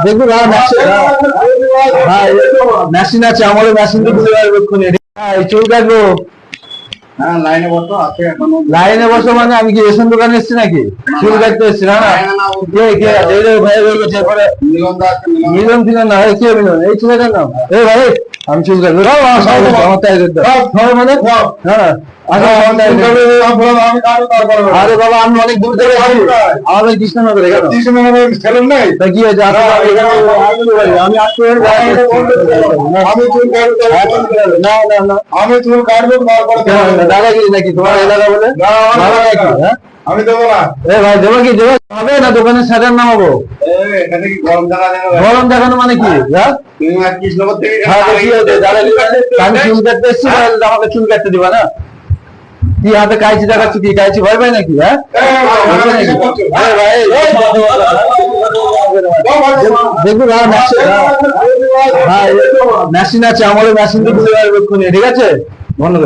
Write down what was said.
দেখুন মেশিন আছে, আমাদের মেশিন তো বুঝে পারবে। চুল কাটবো লাইনে বসো মানে আমি কি রেশন দোকানে এসছি নাকি? চুল কাটতে এসছি না? মিলন ফিলন না, কে মিলন? এই ছেলেটার নাম এই ভাই, আমি চুল কাটবো মানে আরে বাবা আমি অনেক দূর থেকে আমাদের কৃষ্ণনগর ছেলেন নাই কি হয়েছে? আমি না না না আমি চুল কাটবো দাদাগিরি নাকি তোমার এলাকা বলে? আমি দেবো না। ভাই দেবো কি দেবো হবে না? দোকানের সাজার নামাবো? গরম দেখানো মানে কি? আমি চুল কাটতে এসছি, আমাকে চুল কাটতে দিবা না? কি হাতে কাইছি দেখাচ্ছ? কি কাইছি ভয় পাই নাকি? দেখুন মেশিন আছে, আমাদের মেশিন তো বুঝে পারবে। ঠিক আছে, ধন্যবাদ।